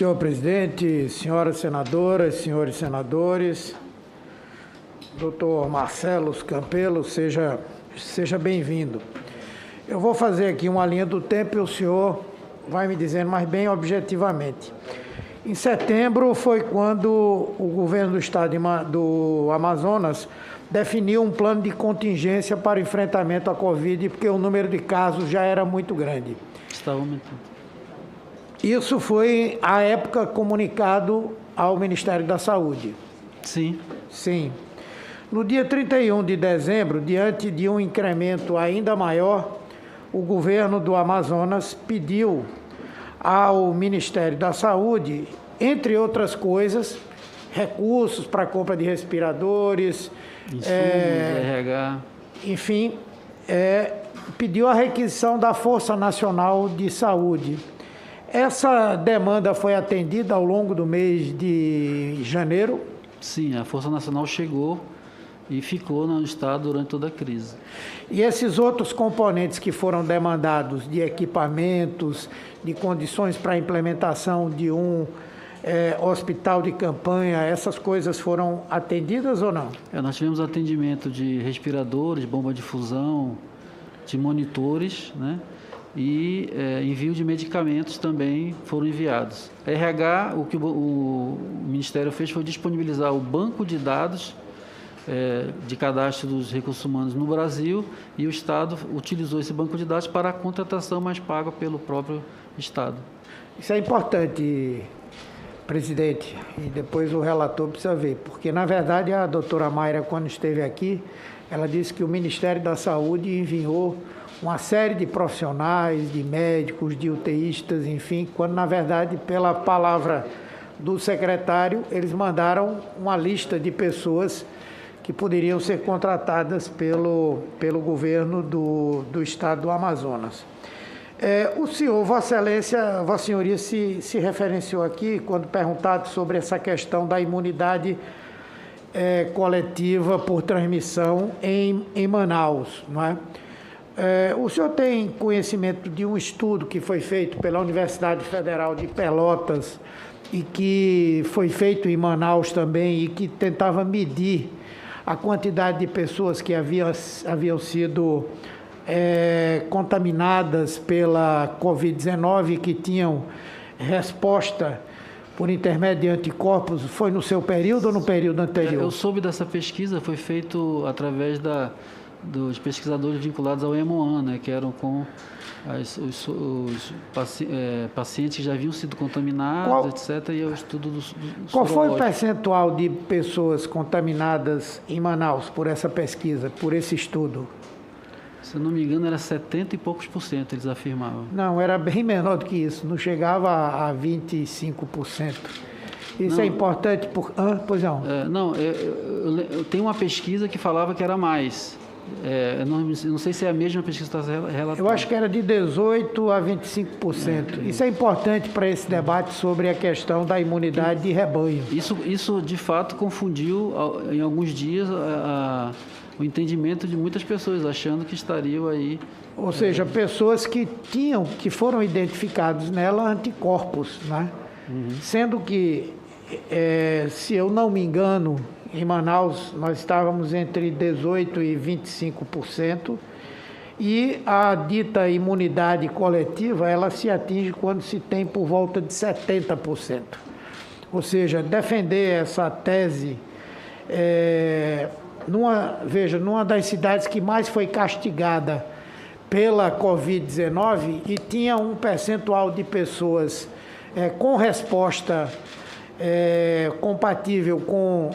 Senhor presidente, senhoras senadoras, senhores senadores, doutor Marcelo Campelo, seja bem-vindo. Eu vou fazer aqui uma linha do tempo e o senhor vai me dizendo mais bem objetivamente. Em setembro foi quando o governo do estado do Amazonas definiu um plano de contingência para o enfrentamento à Covid, porque o número de casos já era muito grande. Está aumentando. Isso foi, à época, comunicado ao Ministério da Saúde. Sim. Sim. No dia 31 de dezembro, diante de um incremento ainda maior, o governo do Amazonas pediu ao Ministério da Saúde, entre outras coisas, recursos para a compra de respiradores, insumos, RH. Enfim, pediu a requisição da Força Nacional de Saúde. Essa demanda foi atendida ao longo do mês de janeiro? Sim, a Força Nacional chegou e ficou no estado durante toda a crise. E esses outros componentes que foram demandados de equipamentos, de condições para a implementação de um hospital de campanha, essas coisas foram atendidas ou não? Nós tivemos atendimento de respiradores, bomba de fusão, de monitores, né? E envio de medicamentos também foram enviados. RH, o que o Ministério fez foi disponibilizar o banco de dados de cadastro dos recursos humanos no Brasil, e o Estado utilizou esse banco de dados para a contratação mais paga pelo próprio Estado. Isso é importante, presidente, e depois o relator precisa ver, porque, na verdade, a doutora Mayra, quando esteve aqui, ela disse que o Ministério da Saúde enviou uma série de profissionais, de médicos, de UTIstas, enfim, quando, na verdade, pela palavra do secretário, eles mandaram uma lista de pessoas que poderiam ser contratadas pelo governo do estado do Amazonas. O senhor, Vossa Excelência, Vossa Senhoria, se referenciou aqui, quando perguntado sobre essa questão da imunidade coletiva por transmissão em Manaus, não é? O senhor tem conhecimento de um estudo que foi feito pela Universidade Federal de Pelotas e que foi feito em Manaus também e que tentava medir a quantidade de pessoas que haviam sido contaminadas pela Covid-19 e que tinham resposta por intermédio de anticorpos? Foi no seu período ou no período anterior? Eu soube dessa pesquisa, foi feito através dos pesquisadores vinculados ao EMOAN, né, que eram com os pacientes que já haviam sido contaminados, etc., e o estudo do Qual foi o percentual de pessoas contaminadas em Manaus por essa pesquisa, por esse estudo? Se eu não me engano, era 70 e poucos %, eles afirmavam. Não, era bem menor do que isso, não chegava a 25%. Isso é importante pois não? Eu tenho uma pesquisa que falava que era mais. Eu não sei se é a mesma pesquisa que está relatando. Eu acho que era de 18% a 25%. Isso é importante para esse debate sobre a questão da imunidade de rebanho. Isso de fato confundiu em alguns dias o entendimento de muitas pessoas, achando que estariam aí. Ou seja, pessoas que foram identificados nela anticorpos, né? Uhum. Sendo que, se eu não me engano, em Manaus nós estávamos entre 18% e 25%, e a dita imunidade coletiva, ela se atinge quando se tem por volta de 70%. Ou seja, defender essa tese, numa das cidades que mais foi castigada pela Covid-19 e tinha um percentual de pessoas com resposta compatível com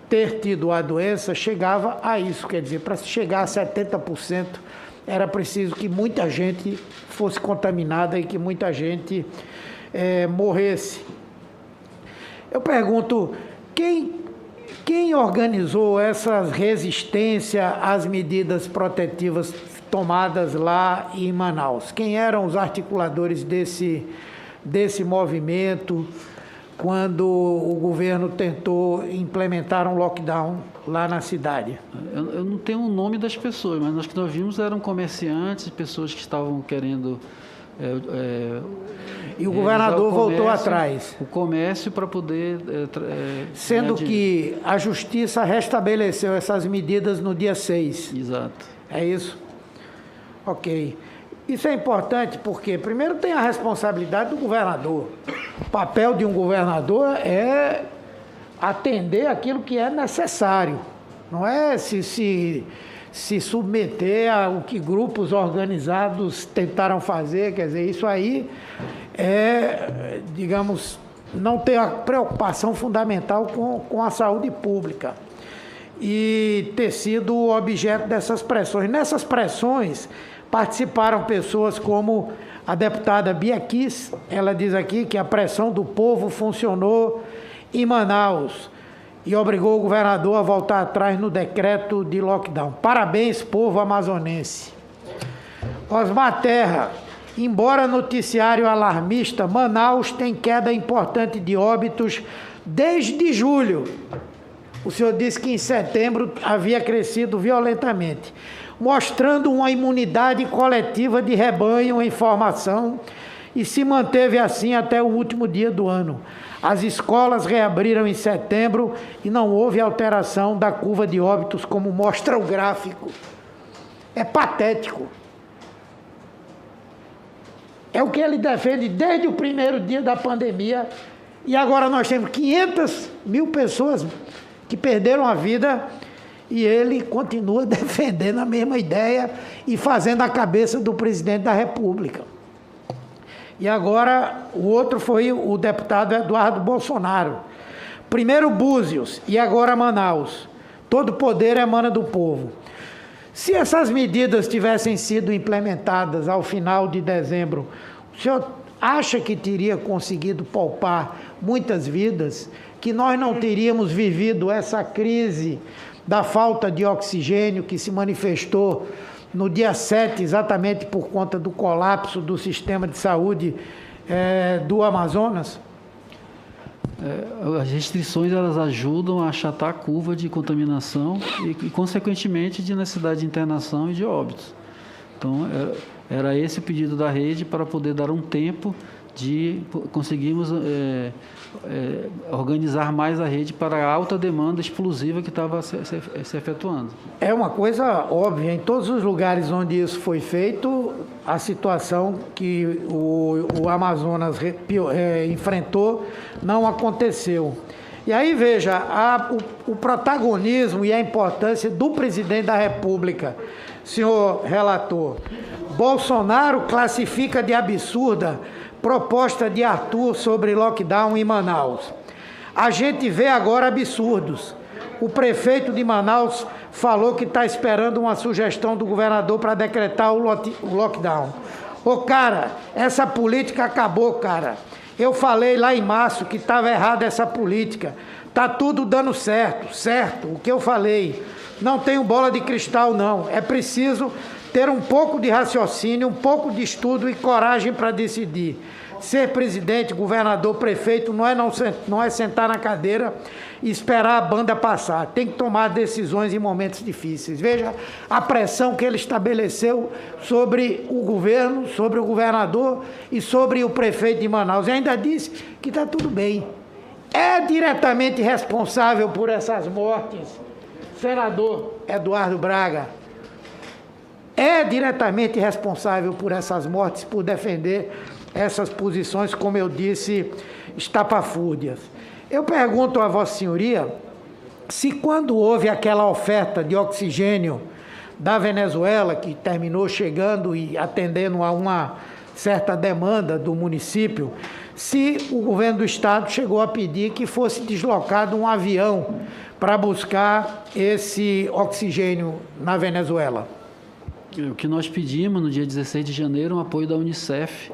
ter tido a doença, chegava a isso. Quer dizer, para chegar a 70%, era preciso que muita gente fosse contaminada e que muita gente morresse. Eu pergunto, quem organizou essa resistência às medidas protetivas tomadas lá em Manaus? Quem eram os articuladores desse movimento quando o governo tentou implementar um lockdown lá na cidade? Eu não tenho o nome das pessoas, mas nós vimos eram comerciantes, pessoas que estavam querendo E o governador voltou atrás. O comércio para poder... Sendo que a Justiça restabeleceu essas medidas no dia 6. Exato. É isso? Ok. Isso é importante porque, primeiro, tem a responsabilidade do governador. O papel de um governador é atender aquilo que é necessário. Não é se submeter ao que grupos organizados tentaram fazer. Quer dizer, isso aí é, digamos, não ter a preocupação fundamental com a saúde pública e ter sido objeto dessas pressões. Nessas pressões participaram pessoas como a deputada Bia Kiss. Ela diz aqui que a pressão do povo funcionou em Manaus e obrigou o governador a voltar atrás no decreto de lockdown. Parabéns, povo amazonense. Osmar Terra, embora noticiário alarmista, Manaus tem queda importante de óbitos desde julho. O senhor disse que em setembro havia crescido violentamente, mostrando uma imunidade coletiva de rebanho em formação e se manteve assim até o último dia do ano. As escolas reabriram em setembro e não houve alteração da curva de óbitos, como mostra o gráfico. É patético. É o que ele defende desde o primeiro dia da pandemia e agora nós temos 500 mil pessoas que perderam a vida e ele continua defendendo a mesma ideia e fazendo a cabeça do presidente da República. E agora o outro foi o deputado Eduardo Bolsonaro. Primeiro Búzios e agora Manaus. Todo poder emana do povo. Se essas medidas tivessem sido implementadas ao final de dezembro, o senhor acha que teria conseguido poupar muitas vidas, que nós não teríamos vivido essa crise da falta de oxigênio que se manifestou no dia 7, exatamente por conta do colapso do sistema de saúde do Amazonas? As restrições elas ajudam a achatar a curva de contaminação e consequentemente, de necessidade de internação e de óbitos. Então, era esse o pedido da rede para poder dar um tempo de conseguirmos organizar mais a rede para a alta demanda explosiva que estava se efetuando. É uma coisa óbvia, em todos os lugares onde isso foi feito, a situação que o Amazonas enfrentou não aconteceu. E aí, veja, o protagonismo e a importância do presidente da República. Senhor relator, Bolsonaro classifica de absurda proposta de Arthur sobre lockdown em Manaus. A gente vê agora absurdos. O prefeito de Manaus falou que está esperando uma sugestão do governador para decretar o lockdown. Ô, cara, essa política acabou, cara. Eu falei lá em março que estava errada essa política. Está tudo dando certo, o que eu falei. Não tenho bola de cristal, não. É preciso ter um pouco de raciocínio, um pouco de estudo e coragem para decidir. Ser presidente, governador, prefeito não é sentar na cadeira e esperar a banda passar. Tem que tomar decisões em momentos difíceis. Veja a pressão que ele estabeleceu sobre o governo, sobre o governador e sobre o prefeito de Manaus. E ainda disse que está tudo bem. É diretamente responsável por essas mortes, senador Eduardo Braga. É diretamente responsável por essas mortes, por defender essas posições, como eu disse, estapafúrdias. Eu pergunto a Vossa Senhoria se quando houve aquela oferta de oxigênio da Venezuela, que terminou chegando e atendendo a uma certa demanda do município, se o governo do estado chegou a pedir que fosse deslocado um avião para buscar esse oxigênio na Venezuela. O que nós pedimos no dia 16 de janeiro, um apoio da Unicef,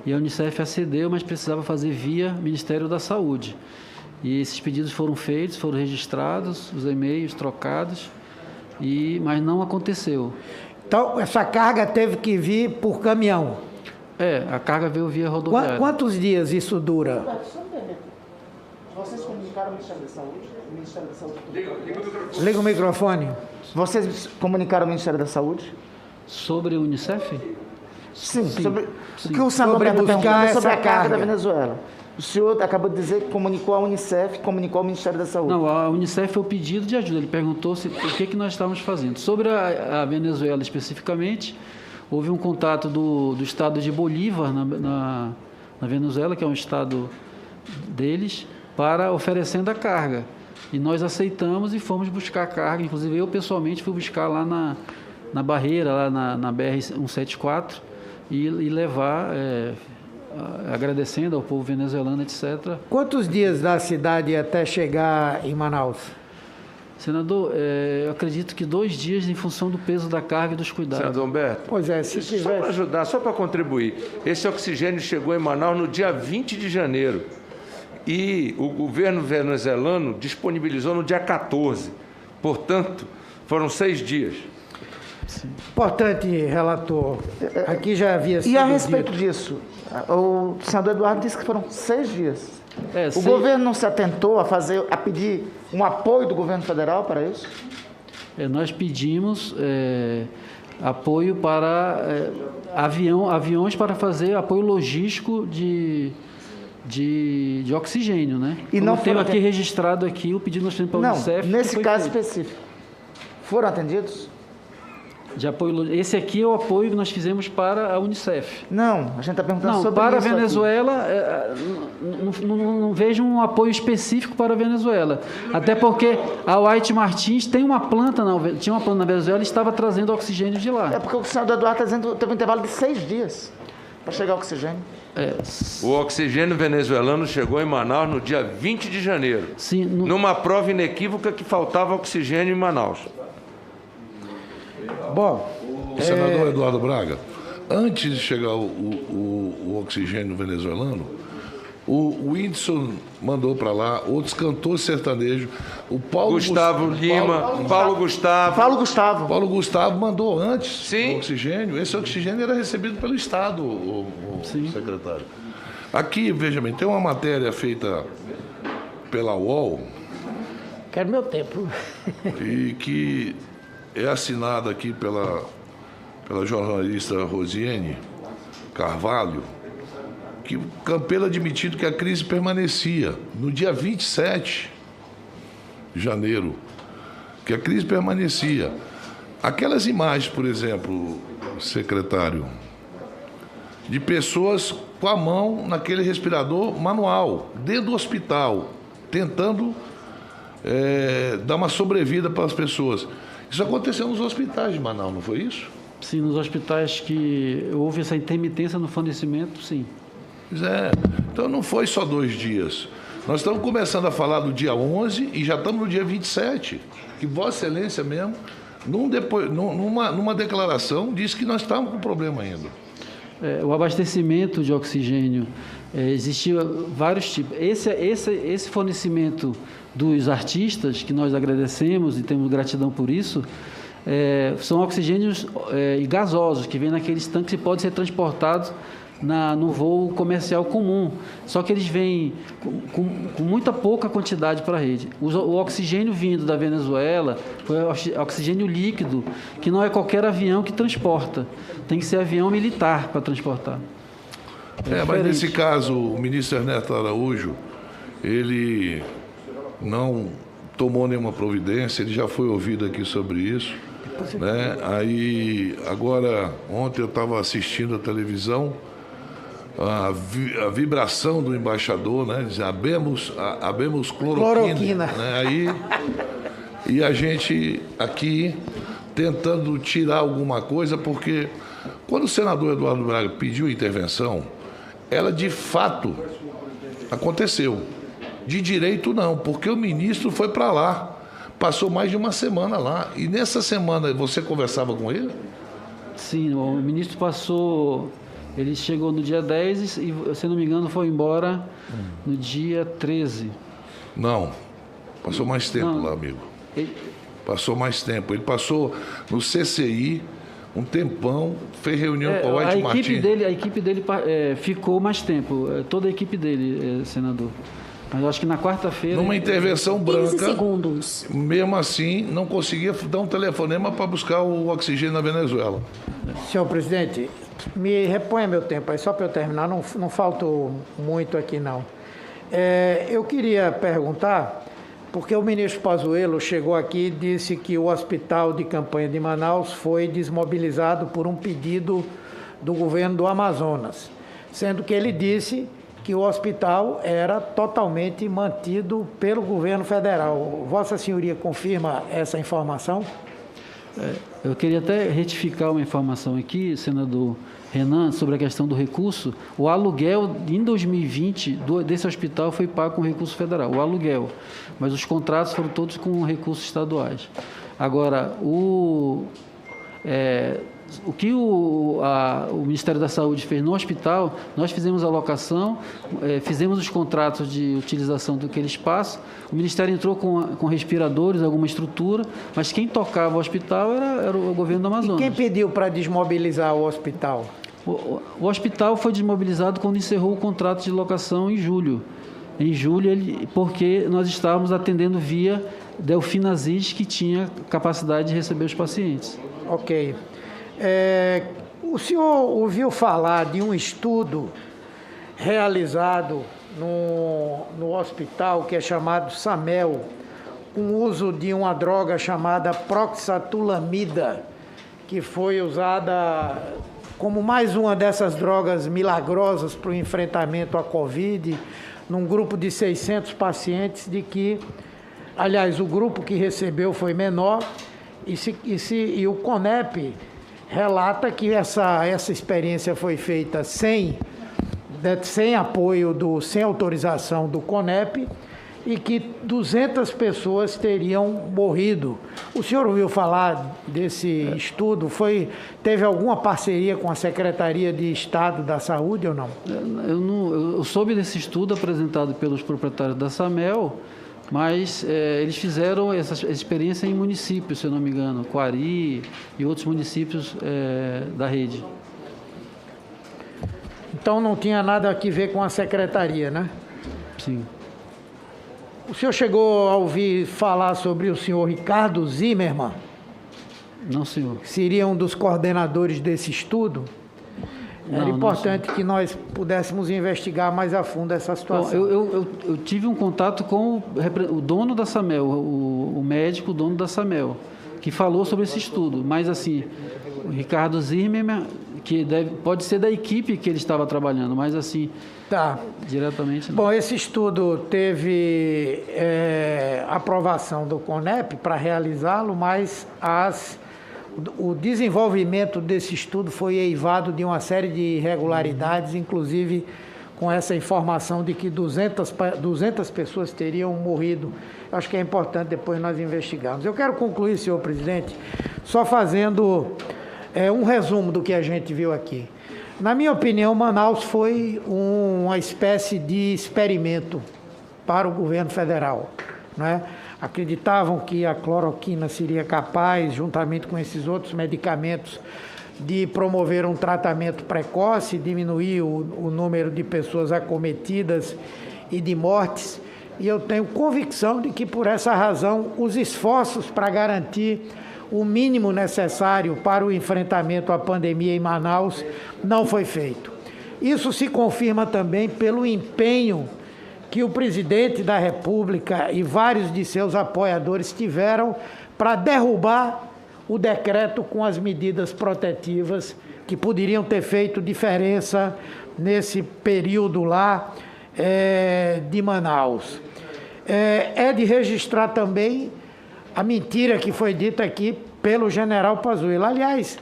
e a Unicef acedeu, mas precisava fazer via Ministério da Saúde. E esses pedidos foram feitos, foram registrados, os e-mails trocados, mas não aconteceu. Então, essa carga teve que vir por caminhão? A carga veio via rodoviária. Quantos dias isso dura? Vocês comunicaram ao Ministério da Saúde? O Ministério da Saúde... Liga o microfone. Vocês comunicaram ao Ministério da Saúde? Sobre o Unicef? Sim. Sobre o que o senador Sobre está buscar perguntando sobre a essa carga da carga. Venezuela. O senhor acabou de dizer que comunicou à Unicef, comunicou ao Ministério da Saúde. Não, a Unicef foi o pedido de ajuda. Ele perguntou o que nós estávamos fazendo. Sobre a Venezuela especificamente, houve um contato do estado de Bolívar, na Venezuela, que é um estado deles, para oferecendo a carga. E nós aceitamos e fomos buscar a carga. Inclusive, eu pessoalmente fui buscar lá na barreira, lá na BR-174, e levar, agradecendo ao povo venezuelano, etc. Quantos dias da cidade até chegar em Manaus? Senador, eu acredito que 2 dias em função do peso da carga e dos cuidados. Senador Humberto, Pois é, se só para tivesse... ajudar, só para contribuir, esse oxigênio chegou em Manaus no dia 20 de janeiro e o governo venezuelano disponibilizou no dia 14. Portanto, foram 6 dias. Importante, relator. Aqui já havia sido E a respeito dito. disso, o senador Eduardo disse que foram 6 dias. O seis- governo não se atentou a pedir um apoio do governo federal para isso? Nós pedimos apoio para aviões para fazer apoio logístico de oxigênio, né? E não tenho foram aqui registrado aqui o pedido nós fizemos para a Não, Unicef. que nesse foi caso feito. específico. Foram atendidos? De apoio, esse aqui é o apoio que nós fizemos para a Unicef. Não, a gente está perguntando Não, sobre para a isso aqui. Venezuela, não vejo um apoio específico para a Venezuela. Até porque a White Martins tem uma planta, tinha uma planta na Venezuela e estava trazendo oxigênio de lá. É porque o senador Eduardo está dizendo que teve um intervalo de 6 dias para chegar o oxigênio. O oxigênio venezuelano chegou em Manaus no dia 20 de janeiro, Sim, numa prova inequívoca que faltava oxigênio em Manaus. Bom, Senador Eduardo Braga, antes de chegar o oxigênio venezuelano, o Whindersson mandou para lá outros cantores sertanejos. O Paulo Gustavo Lima, Paulo Gustavo. Paulo Gustavo mandou antes Sim. o oxigênio. Esse oxigênio era recebido pelo Estado, o secretário. Aqui, veja bem, tem uma matéria feita pela UOL quero meu tempo. e que é assinada aqui pela jornalista Rosiane Carvalho, que o Campelo admitido que a crise permanecia. No dia 27 de janeiro, que a crise permanecia. Aquelas imagens, por exemplo, secretário, de pessoas com a mão naquele respirador manual, dentro do hospital, tentando dar uma sobrevida para as pessoas. Isso aconteceu nos hospitais de Manaus, não foi isso? Sim, nos hospitais que houve essa intermitência no fornecimento, sim. Pois é. Então não foi só 2 dias. Nós estamos começando a falar do dia 11 e já estamos no dia 27. Que Vossa Excelência mesmo, numa declaração, disse que nós estávamos com problema ainda. O abastecimento de oxigênio, existia vários tipos. Esse fornecimento dos artistas, que nós agradecemos e temos gratidão por isso, são oxigênios gasosos, que vêm naqueles tanques e podem ser transportados no voo comercial comum. Só que eles vêm com muita pouca quantidade para a rede. O oxigênio vindo da Venezuela foi oxigênio líquido, que não é qualquer avião que transporta. Tem que ser avião militar para transportar. Mas nesse caso, o ministro Ernesto Araújo, ele não tomou nenhuma providência, ele já foi ouvido aqui sobre isso. Né? Aí, agora, ontem eu estava assistindo a televisão, a vibração do embaixador, né? Diz, habemos cloroquina. Né? Aí, e a gente aqui tentando tirar alguma coisa, porque quando o senador Eduardo Braga pediu intervenção, ela de fato aconteceu. De direito não, porque o ministro foi para lá, passou mais de uma semana lá. E nessa semana você conversava com ele? Sim, o ministro passou, ele chegou no dia 10 e, se não me engano, foi embora no dia 13. Não, passou mais tempo Não. lá, amigo. Passou mais tempo. Ele passou no CCI um tempão, fez reunião com o White Martins. A equipe dele ficou mais tempo, toda a equipe dele, senador. Mas eu acho que na quarta-feira... Numa intervenção 15 branca, segundos. mesmo assim, não conseguia dar um telefonema para buscar o oxigênio na Venezuela. Senhor presidente, me reponha meu tempo aí, só para eu terminar, não faltou muito aqui não. Eu queria perguntar, porque o ministro Pazuello chegou aqui e disse que o hospital de campanha de Manaus foi desmobilizado por um pedido do governo do Amazonas, sendo que ele disse que o hospital era totalmente mantido pelo governo federal. Vossa Senhoria confirma essa informação? Eu queria até retificar uma informação aqui, senador Renan, sobre a questão do recurso. O aluguel em 2020 desse hospital foi pago com recurso federal, o aluguel, mas os contratos foram todos com recursos estaduais. Agora, o que o Ministério da Saúde fez no hospital, nós fizemos a alocação, fizemos os contratos de utilização daquele espaço, o Ministério entrou com respiradores, alguma estrutura, mas quem tocava o hospital era o governo do Amazonas. E quem pediu para desmobilizar o hospital? O hospital foi desmobilizado quando encerrou o contrato de locação em julho. Em julho, porque nós estávamos atendendo via Delfina Aziz, que tinha capacidade de receber os pacientes. Ok. O senhor ouviu falar de um estudo realizado no hospital que é chamado SAMEL, com o uso de uma droga chamada proxatulamida, que foi usada como mais uma dessas drogas milagrosas para o enfrentamento à Covid, num grupo de 600 pacientes, de que, aliás, o grupo que recebeu foi menor, e o CONEP relata que essa experiência foi feita sem apoio, sem autorização do CONEP, e que 200 pessoas teriam morrido. O senhor ouviu falar desse estudo? Teve alguma parceria com a Secretaria de Estado da Saúde ou não? Eu soube desse estudo apresentado pelos proprietários da SAMEL, mas eles fizeram essa experiência em municípios, se eu não me engano, Coari e outros municípios da rede. Então não tinha nada a ver com a secretaria, né? Sim. O senhor chegou a ouvir falar sobre o senhor Ricardo Zimmermann? Não, senhor. Seria um dos coordenadores desse estudo? Era importante que nós pudéssemos investigar mais a fundo essa situação. Bom, eu tive um contato com o dono da SAMEL, o médico, o dono da SAMEL, que falou sobre esse estudo. Mas, assim, o Ricardo Zimmermann, que pode ser da equipe que ele estava trabalhando, mas, assim, diretamente não. Bom, esse estudo teve aprovação do CONEP para realizá-lo, mas o desenvolvimento desse estudo foi eivado de uma série de irregularidades, inclusive com essa informação de que 200 pessoas teriam morrido. Acho que é importante depois nós investigarmos. Eu quero concluir, senhor presidente, só fazendo um resumo do que a gente viu aqui. Na minha opinião, Manaus foi uma espécie de experimento para o governo federal, não é? Acreditavam que a cloroquina seria capaz, juntamente com esses outros medicamentos, de promover um tratamento precoce, diminuir o número de pessoas acometidas e de mortes. E eu tenho convicção de que, por essa razão, os esforços para garantir o mínimo necessário para o enfrentamento à pandemia em Manaus não foi feito. Isso se confirma também pelo empenho que o presidente da República e vários de seus apoiadores tiveram para derrubar o decreto com as medidas protetivas que poderiam ter feito diferença nesse período lá de Manaus. É de registrar também a mentira que foi dita aqui pelo general Pazuello. Aliás,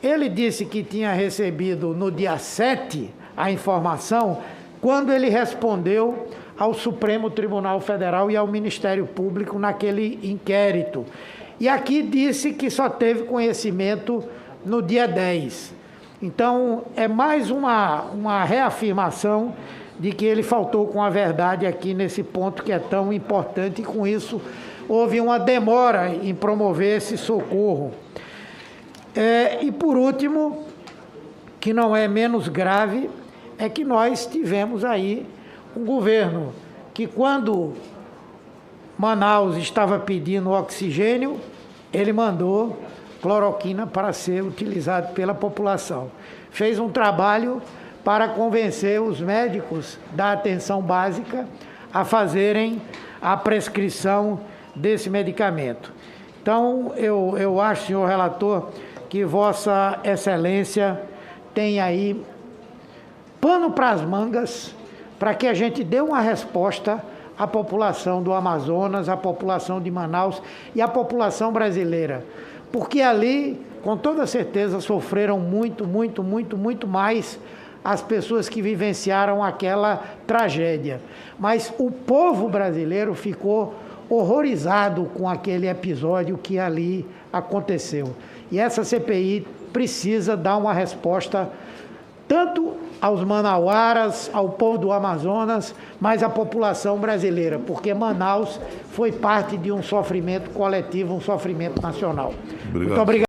ele disse que tinha recebido no dia 7 a informação quando ele respondeu ao Supremo Tribunal Federal e ao Ministério Público naquele inquérito. E aqui disse que só teve conhecimento no dia 10. Então, é mais uma reafirmação de que ele faltou com a verdade aqui nesse ponto que é tão importante, e com isso houve uma demora em promover esse socorro. E por último, que não é menos grave, é que nós tivemos aí um governo que quando Manaus estava pedindo oxigênio, ele mandou cloroquina para ser utilizado pela população. Fez um trabalho para convencer os médicos da atenção básica a fazerem a prescrição desse medicamento. Então, eu acho, senhor relator, que Vossa Excelência tem aí pano para as mangas para que a gente dê uma resposta à população do Amazonas, à população de Manaus e à população brasileira. Porque ali, com toda certeza, sofreram muito mais as pessoas que vivenciaram aquela tragédia. Mas o povo brasileiro ficou horrorizado com aquele episódio que ali aconteceu. E essa CPI precisa dar uma resposta tanto aos manauaras, ao povo do Amazonas, mas à população brasileira, porque Manaus foi parte de um sofrimento coletivo, um sofrimento nacional. Obrigado. Muito obrigado.